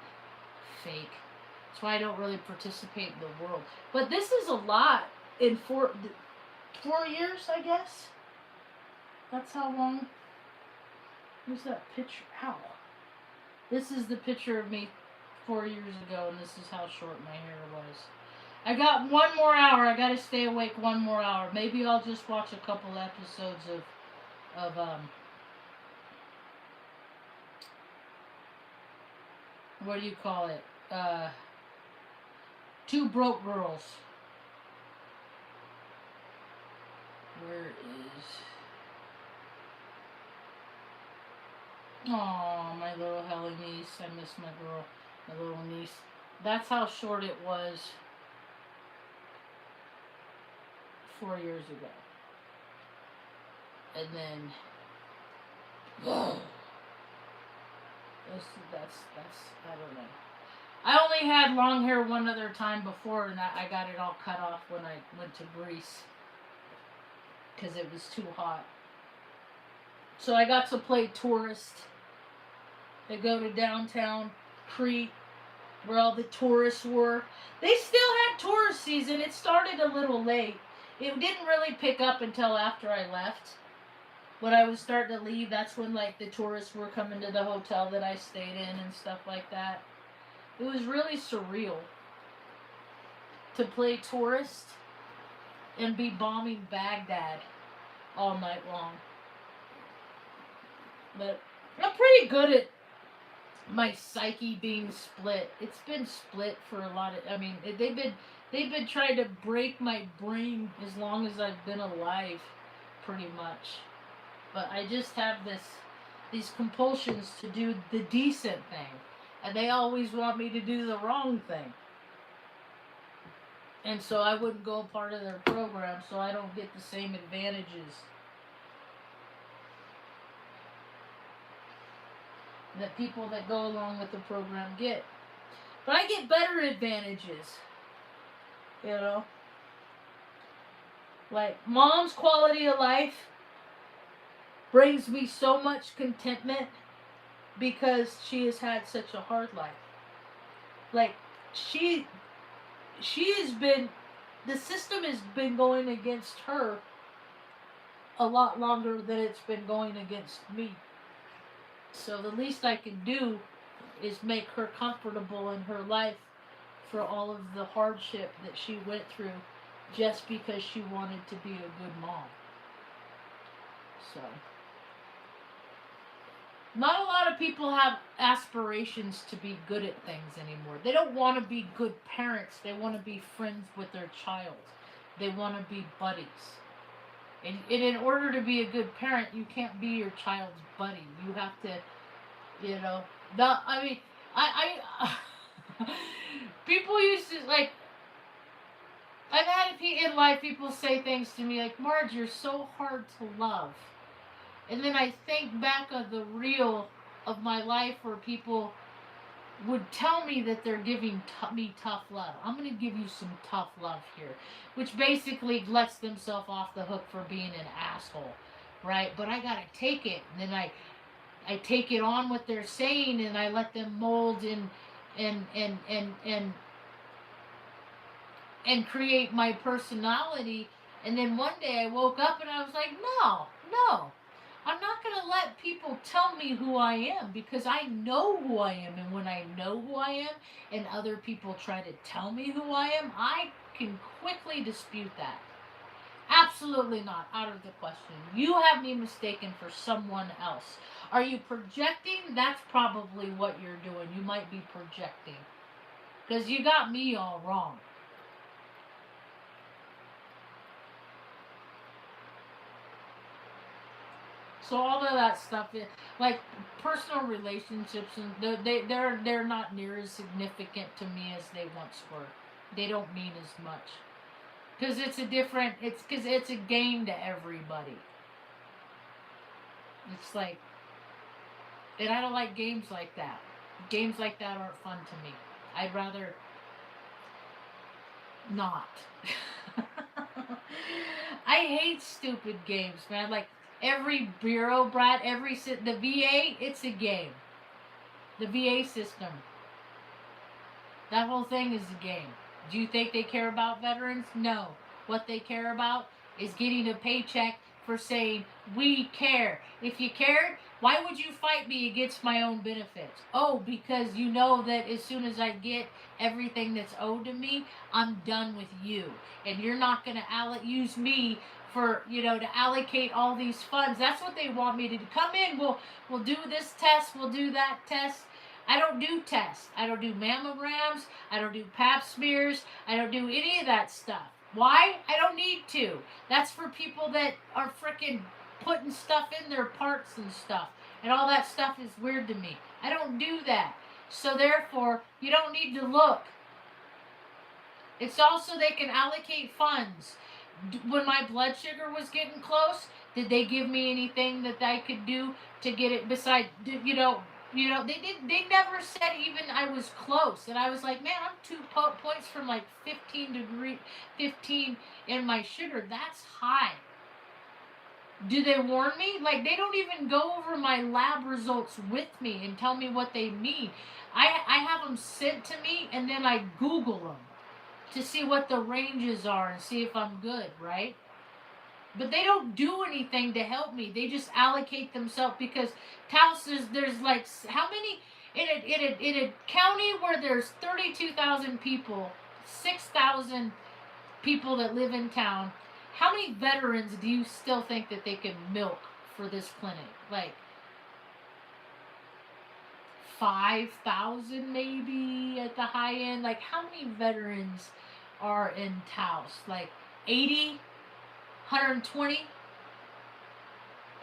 fake. That's why I don't really participate in the world. But this is a lot in 4 years, I guess. That's how long. Where's that picture? Ow. This is the picture of me 4 years ago, and this is how short my hair was. I got 1 more hour. I got to stay awake 1 more hour. Maybe I'll just watch a couple episodes of what do you call it? Two Broke Girls. Where is... Oh, my little Helly niece. I miss my girl, my little niece. That's how short it was 4 years ago. And then... Whoa. That's I don't know. I only had long hair one other time before, and I got it all cut off when I went to Greece because it was too hot. So I got to play tourist. I go to downtown Crete where all the tourists were. They still had tourist season. It started a little late. It didn't really pick up until after I left. When I was starting to leave, that's when like the tourists were coming to the hotel that I stayed in and stuff like that. It was really surreal to play tourist and be bombing Baghdad all night long. But I'm pretty good at my psyche being split. It's been split for a lot of. I mean, they've been trying to break my brain as long as I've been alive, pretty much. But I just have these compulsions to do the decent thing. And they always want me to do the wrong thing. And so I wouldn't go part of their program, so I don't get the same advantages that people that go along with the program get. But I get better advantages. You know? Like, Mom's quality of life brings me so much contentment because she has had such a hard life. Like, she has been, the system has been going against her a lot longer than it's been going against me. So the least I can do is make her comfortable in her life for all of the hardship that she went through just because she wanted to be a good mom. So, not a lot of people have aspirations to be good at things anymore. They don't want to be good parents. They want to be friends with their child. They want to be buddies. And in order to be a good parent, you can't be your child's buddy. You have to, you know, I people used to, like, I've had in life people say things to me like, Marge, you're so hard to love. And then I think back of the reel of my life where people would tell me that they're giving me tough love. I'm going to give you some tough love here, which basically lets themselves off the hook for being an asshole, right? But I got to take it, and then I take it on what they're saying, and I let them mold and create my personality. And then one day I woke up and I was like, no, I'm not going to let people tell me who I am, because I know who I am. And when I know who I am and other people try to tell me who I am, I can quickly dispute that. Absolutely not. Out of the question. You have me mistaken for someone else. Are you projecting? That's probably what you're doing. You might be projecting, because you got me all wrong. So all of that stuff, like personal relationships, and they're not near as significant to me as they once were. They don't mean as much, because it's a game to everybody. It's like, and I don't like games like that. Games like that aren't fun to me. I'd rather not. I hate stupid games, man. Like every Bureau Brat, the VA, it's a game. The VA system. That whole thing is a game. Do you think they care about veterans? No. What they care about is getting a paycheck for saying, we care. If you cared, why would you fight me against my own benefits? Oh, because you know that as soon as I get everything that's owed to me, I'm done with you. And you're not going to use me for, to allocate all these funds. That's what they want me to do. Come in, we'll do this test, we'll do that test. I don't do tests. I don't do mammograms. I don't do pap smears. I don't do any of that stuff. Why? I don't need to. That's for people that are freaking putting stuff in their parts and stuff. And all that stuff is weird to me. I don't do that. So therefore, you don't need to look. It's also they can allocate funds. When my blood sugar was getting close, did they give me anything that I could do to get it besides, they never said even I was close. And I was like, man, I'm 2 points from like 15 in my sugar. That's high. Do they warn me? Like, they don't even go over my lab results with me and tell me what they mean. I have them sent to me, and then I Google them to see what the ranges are and see if I'm good, right? But they don't do anything to help me. They just allocate themselves, because Taos there's like, how many in a county where there's 32,000 people, 6,000 people that live in town. How many veterans do you still think that they can milk for this clinic? Like 5,000 maybe at the high end. Like, how many veterans are in Taos? Like 80? 120?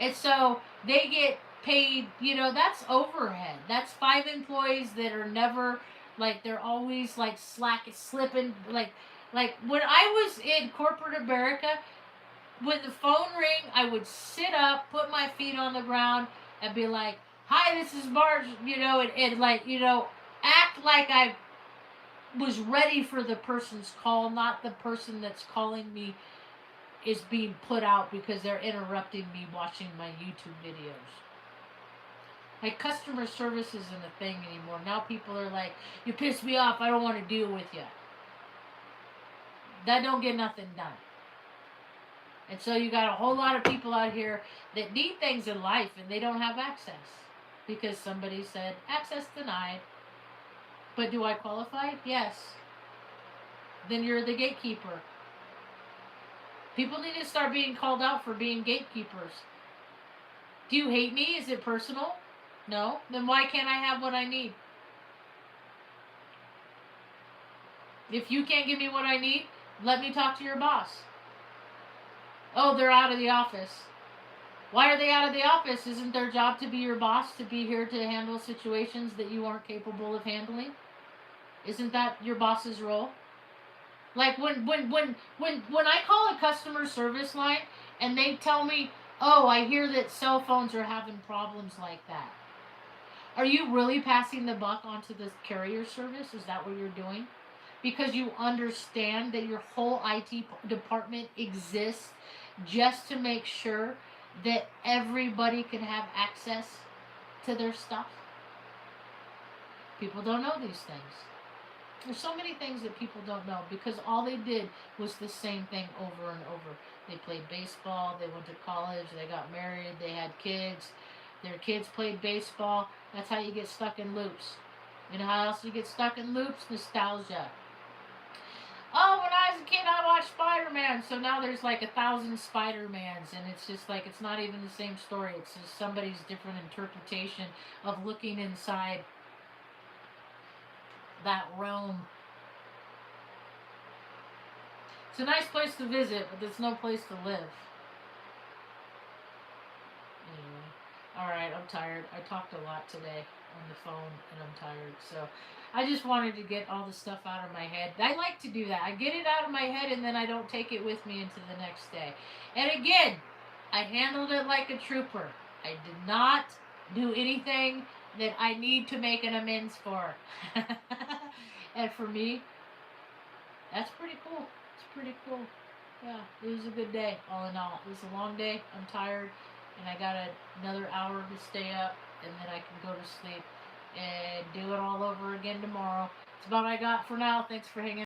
And so they get paid, that's overhead. That's 5 employees that are never, like, they're always like slipping. Like when I was in corporate America, when the phone rang, I would sit up, put my feet on the ground, and be like, hi, this is Marge, and like, act like I was ready for the person's call, not the person that's calling me is being put out because they're interrupting me watching my YouTube videos. Like, customer service isn't a thing anymore. Now people are like, you piss me off, I don't want to deal with you. That don't get nothing done. And so you got a whole lot of people out here that need things in life and they don't have access because somebody said access denied. But do I qualify? Yes. Then you're the gatekeeper. People need to start being called out for being gatekeepers. Do you hate me? Is it personal? No. Then why can't I have what I need? If you can't give me what I need, let me talk to your boss. Oh, they're out of the office. Why are they out of the office? Isn't their job to be your boss, to be here to handle situations that you aren't capable of handling? Isn't that your boss's role? Like when I call a customer service line and they tell me, "Oh, I hear that cell phones are having problems like that." Are you really passing the buck onto the carrier service? Is that what you're doing? Because you understand that your whole IT department exists just to make sure that everybody can have access to their stuff. People don't know these things. There's so many things that people don't know because all they did was the same thing over and over. They played baseball, they went to college, they got married, they had kids. Their kids played baseball. That's how you get stuck in loops. You know how else you get stuck in loops? Nostalgia. Oh, when I was a kid, I watched Spider-Man. So now there's like 1,000 Spider-Mans, and it's just like it's not even the same story. It's just somebody's different interpretation of looking inside that realm. It's a nice place to visit, but there's no place to live. Anyway, all right, I'm tired. I talked a lot today on the phone, and I'm tired. So I just wanted to get all the stuff out of my head. I like to do that. I get it out of my head, and then I don't take it with me into the next day. And again, I handled it like a trooper. I did not do anything that I need to make an amends for. And for me, that's pretty cool. It's pretty cool. Yeah, it was a good day, all in all. It was a long day. I'm tired, and I got another hour to stay up, and then I can go to sleep and do it all over again tomorrow. That's about all I got for now. Thanks for hanging